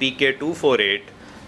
PK-248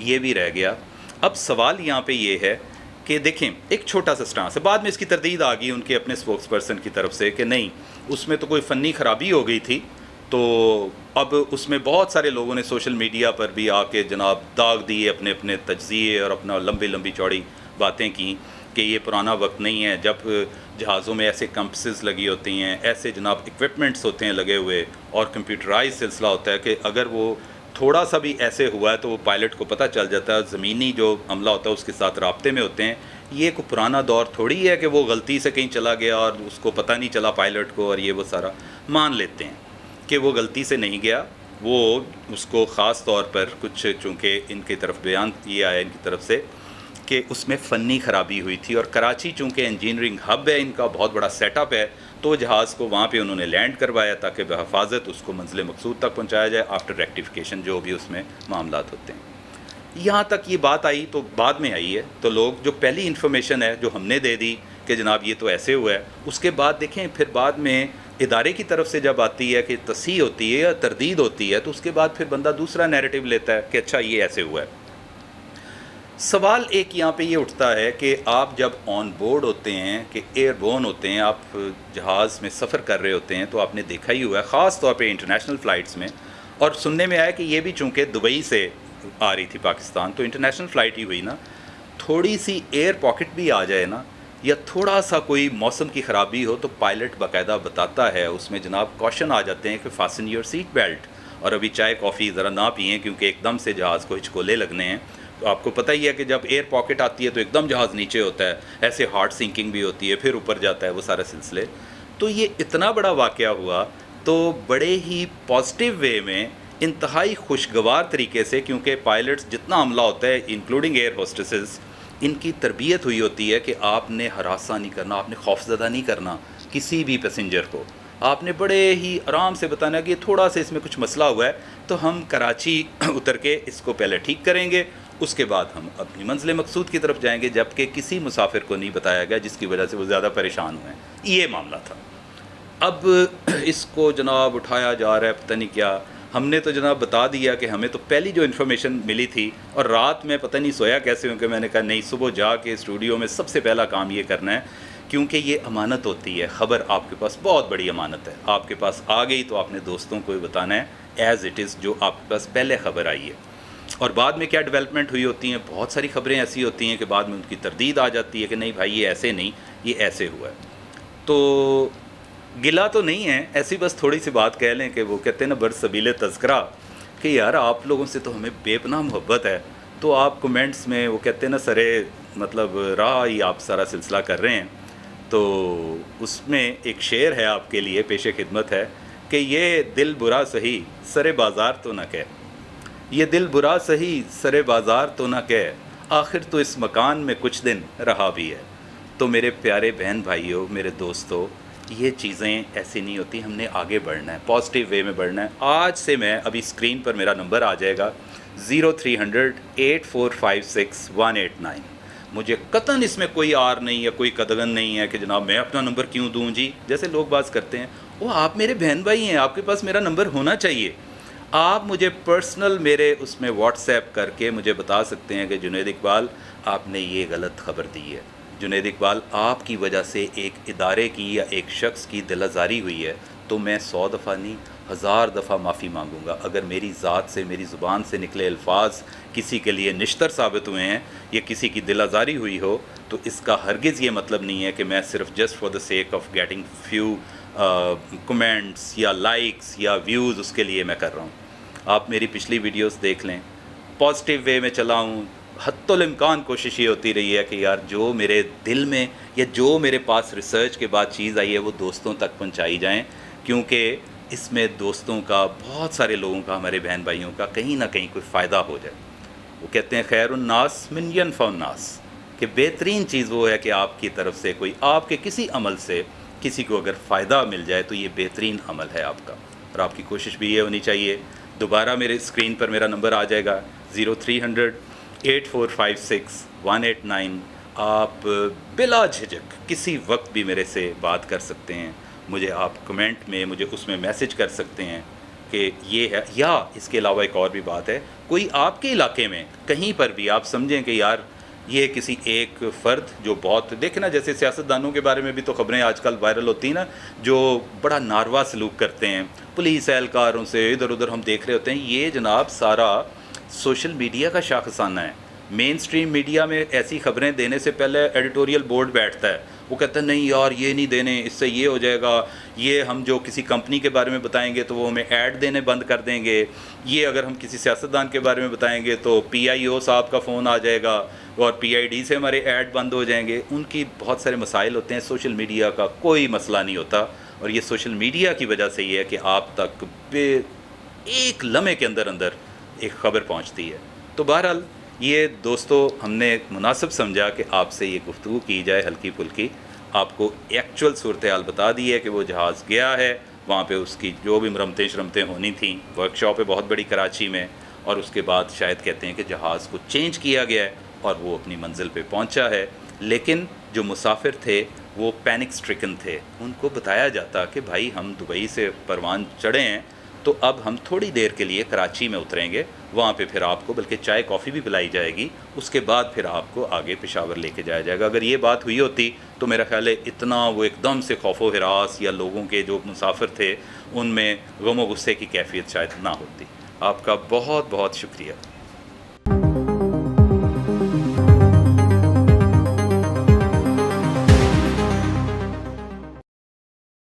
یہ بھی رہ گیا. اب سوال یہاں پہ یہ ہے کہ دیکھیں ایک چھوٹا سا سٹانس ہے, بعد میں اس کی تردید آ گئی ان کے اپنے اسپوکس پرسن کی طرف سے کہ نہیں اس میں تو کوئی فنی خرابی ہو گئی تھی, تو اب اس میں بہت سارے لوگوں نے سوشل میڈیا پر بھی آ کے جناب داغ دیے اپنے اپنے تجزیے اور اپنا لمبی چوڑی باتیں کی کہ یہ پرانا وقت نہیں ہے جب جہازوں میں ایسے کمپسز لگی ہوتی ہیں, ایسے جناب ایکوپمنٹس ہوتے ہیں لگے ہوئے, اور کمپیوٹرائز سلسلہ ہوتا ہے کہ اگر وہ تھوڑا سا بھی ایسے ہوا ہے تو وہ پائلٹ کو پتہ چل جاتا ہے, زمینی جو عملہ ہوتا ہے اس کے ساتھ رابطے میں ہوتے ہیں. یہ کوئی پرانا دور تھوڑی ہے کہ وہ غلطی سے کہیں چلا گیا اور اس کو پتہ نہیں چلا پائلٹ کو, اور یہ وہ سارا مان لیتے ہیں کہ وہ غلطی سے نہیں گیا. وہ اس کو خاص طور پر کچھ چونکہ ان کی طرف بیان یہ آیا ان کی طرف سے کہ اس میں فنی خرابی ہوئی تھی, اور کراچی چونکہ انجینئرنگ ہب ہے, ان کا بہت بڑا سیٹ اپ ہے, تو جہاز کو وہاں پہ انہوں نے لینڈ کروایا تاکہ بحفاظت اس کو منزل مقصود تک پہنچایا جائے آفٹر ریکٹیفیکیشن جو بھی اس میں معاملات ہوتے ہیں. یہاں تک یہ بات آئی تو بعد میں آئی ہے, تو لوگ جو پہلی انفارمیشن ہے جو ہم نے دے دی کہ جناب یہ تو ایسے ہوا ہے, اس کے بعد دیکھیں پھر بعد میں ادارے کی طرف سے جب آتی ہے کہ تصحیح ہوتی ہے یا تردید ہوتی ہے, تو اس کے بعد پھر بندہ دوسرا نیریٹو لیتا ہے کہ اچھا یہ ایسے ہوا ہے. سوال ایک یہاں پہ یہ اٹھتا ہے کہ آپ جب آن بورڈ ہوتے ہیں کہ ایئر بورن ہوتے ہیں, آپ جہاز میں سفر کر رہے ہوتے ہیں, تو آپ نے دیکھا ہی ہوا ہے خاص طور پہ انٹرنیشنل فلائٹس میں, اور سننے میں آیا کہ یہ بھی چونکہ دبئی سے آ رہی تھی پاکستان, تو انٹرنیشنل فلائٹ ہی ہوئی نا, تھوڑی سی ایئر پاکٹ بھی آ جائے نا یا تھوڑا سا کوئی موسم کی خرابی ہو تو پائلٹ باقاعدہ بتاتا ہے, اس میں جناب کوشن آ جاتے ہیں کہ فاسن یور سیٹ بیلٹ, اور ابھی چائے کافی ذرا نہ پئیں کیونکہ ایک دم سے جہاز کو ہچکولے لگنے ہیں. تو آپ کو پتہ ہی ہے کہ جب ایئر پاکٹ آتی ہے تو ایک دم جہاز نیچے ہوتا ہے, ایسے ہارڈ سنکنگ بھی ہوتی ہے, پھر اوپر جاتا ہے, وہ سارے سلسلے. تو یہ اتنا بڑا واقعہ ہوا تو بڑے ہی پازیٹیو وے میں, انتہائی خوشگوار طریقے سے, کیونکہ پائلٹس جتنا عملہ ہوتا ہے انکلوڈنگ ایئر ہوسٹسز, ان کی تربیت ہوئی ہوتی ہے کہ آپ نے ہراساں نہیں کرنا, آپ نے خوفزدہ نہیں کرنا کسی بھی پیسنجر کو, آپ نے بڑے ہی آرام سے بتانا کہ تھوڑا سا اس میں کچھ مسئلہ ہوا ہے تو ہم کراچی اتر کے اس کو پہلے ٹھیک کریں گے, اس کے بعد ہم اپنی منزل مقصود کی طرف جائیں گے, جبکہ کسی مسافر کو نہیں بتایا گیا جس کی وجہ سے وہ زیادہ پریشان ہوئے ہیں. یہ معاملہ تھا. اب اس کو جناب اٹھایا جا رہا ہے پتہ نہیں کیا. ہم نے تو جناب بتا دیا کہ ہمیں تو پہلی جو انفارمیشن ملی تھی, اور رات میں پتہ نہیں سویا کیسے ہوں کہ میں نے کہا نہیں صبح جا کے اسٹوڈیو میں سب سے پہلا کام یہ کرنا ہے, کیونکہ یہ امانت ہوتی ہے, خبر آپ کے پاس بہت بڑی امانت ہے, آپ کے پاس آ گئی تو آپ نے دوستوں کو بتانا ہے ایز اٹ از جو آپ کے پاس پہلے خبر آئی ہے. اور بعد میں کیا ڈیولپمنٹ ہوئی ہوتی ہیں, بہت ساری خبریں ایسی ہوتی ہیں کہ بعد میں ان کی تردید آ جاتی ہے کہ نہیں بھائی یہ ایسے نہیں, یہ ایسے ہوا ہے. تو گلا تو نہیں ہے, ایسی بس تھوڑی سی بات کہہ لیں کہ وہ کہتے ہیں نا برسبیل تذکرہ کہ یار آپ لوگوں سے تو ہمیں بے پناہ محبت ہے, تو آپ کمنٹس میں وہ کہتے ہیں نا سرے مطلب راہ ہی آپ سارا سلسلہ کر رہے ہیں. تو اس میں ایک شعر ہے آپ کے لیے پیش خدمت ہے کہ یہ دل برا سہی سر بازار تو نہ کہہ, یہ دل برا سہی سر بازار تو نہ کہہ, آخر تو اس مکان میں کچھ دن رہا بھی ہے. تو میرے پیارے بہن بھائیوں, میرے دوستوں, یہ چیزیں ایسی نہیں ہوتی, ہم نے آگے بڑھنا ہے, پازیٹیو وے میں بڑھنا ہے. آج سے میں ابھی اسکرین پر میرا نمبر آ جائے گا 0300-8456-189. مجھے قطعاً اس میں کوئی آر نہیں ہے, کوئی قدغن نہیں ہے کہ جناب میں اپنا نمبر کیوں دوں جی, جیسے لوگ بات کرتے ہیں. وہ آپ میرے بہن بھائی ہیں, آپ کے پاس میرا نمبر ہونا چاہیے. آپ مجھے پرسنل میرے اس میں واٹس ایپ کر کے مجھے بتا سکتے ہیں کہ جنید اقبال آپ نے یہ غلط خبر دی ہے, جنید اقبال آپ کی وجہ سے ایک ادارے کی یا ایک شخص کی دل آزاری ہوئی ہے, تو میں 100 دفعہ نہیں 1000 دفعہ معافی مانگوں گا. اگر میری ذات سے, میری زبان سے نکلے الفاظ کسی کے لیے نشتر ثابت ہوئے ہیں یا کسی کی دل آزاری ہوئی ہو, تو اس کا ہرگز یہ مطلب نہیں ہے کہ میں صرف just for the sake of getting few comments یا لائکس یا ویوز اس کے لیے میں کر رہا ہوں. آپ میری پچھلی ویڈیوز دیکھ لیں, پازیٹیو وے میں چلا ہوں. حتی الامکان کوشش یہ ہوتی رہی ہے کہ یار جو میرے دل میں یا جو میرے پاس ریسرچ کے بعد چیز آئی ہے وہ دوستوں تک پہنچائی جائیں, کیونکہ اس میں دوستوں کا, بہت سارے لوگوں کا, ہمارے بہن بھائیوں کا کہیں نہ کہیں کوئی فائدہ ہو جائے. وہ کہتے ہیں خیر الناس من ینفع الناس, کہ بہترین چیز وہ ہے کہ آپ کی طرف سے کوئی آپ کے کسی عمل سے کسی کو اگر فائدہ مل جائے تو یہ بہترین عمل ہے آپ کا. اور آپ کی کوشش بھی یہ ہونی چاہیے. دوبارہ میرے اسکرین پر میرا نمبر آ جائے گا 0300-8456-189. آپ بلا جھجک کسی وقت بھی میرے سے بات کر سکتے ہیں. مجھے آپ کمنٹ میں مجھے اس میں میسج کر سکتے ہیں. کہ یہ ہے. یا اس کے علاوہ ایک اور بھی بات ہے, کوئی آپ کے علاقے میں کہیں پر بھی آپ سمجھیں کہ یار یہ کسی ایک فرد جو بہت دیکھیں نا, جیسے سیاستدانوں کے بارے میں بھی تو خبریں آج کل وائرل ہوتی ہیں نا, جو بڑا ناروا سلوک کرتے ہیں پولیس اہلکاروں سے, ادھر ادھر ہم دیکھ رہے ہوتے ہیں. یہ جناب سارا سوشل میڈیا کا شاخسانہ ہے. مین سٹریم میڈیا میں ایسی خبریں دینے سے پہلے ایڈیٹوریل بورڈ بیٹھتا ہے, وہ کہتا ہے نہیں یار یہ نہیں دینے, اس سے یہ ہو جائے گا, یہ ہم جو کسی کمپنی کے بارے میں بتائیں گے تو وہ ہمیں ایڈ دینے بند کر دیں گے, یہ اگر ہم کسی سیاستدان کے بارے میں بتائیں گے تو پی آئی او صاحب کا فون آ جائے گا اور پی آئی ڈی سے ہمارے ایڈ بند ہو جائیں گے. ان کی بہت سارے مسائل ہوتے ہیں, سوشل میڈیا کا کوئی مسئلہ نہیں ہوتا, اور یہ سوشل میڈیا کی وجہ سے یہ ہے کہ آپ تک ایک لمحے کے اندر اندر ایک خبر پہنچتی ہے. تو بہرحال یہ دوستو ہم نے مناسب سمجھا کہ آپ سے یہ گفتگو کی جائے ہلکی پھلکی, آپ کو ایکچوئل صورتحال بتا دی ہے کہ وہ جہاز گیا ہے, وہاں پہ اس کی جو بھی مرمتیں شرمتیں ہونی تھیں, ورک شاپ ہے بہت بڑی کراچی میں, اور اس کے بعد شاید کہتے ہیں کہ جہاز کو چینج کیا گیا ہے اور وہ اپنی منزل پہ پہنچا ہے. لیکن جو مسافر تھے وہ پینک سٹرکن تھے, ان کو بتایا جاتا کہ بھائی ہم دبئی سے پروان چڑھے ہیں تو اب ہم تھوڑی دیر کے لیے کراچی میں اتریں گے, وہاں پہ پھر آپ کو بلکہ چائے کافی بھی پلائی جائے گی, اس کے بعد پھر آپ کو آگے پشاور لے کے جایا جائے گا. اگر یہ بات ہوئی ہوتی تو میرا خیال ہے اتنا وہ ایک دم سے خوف و ہراس یا لوگوں کے جو مسافر تھے ان میں غم و غصے کی کیفیت شاید نہ ہوتی. آپ کا بہت بہت شکریہ.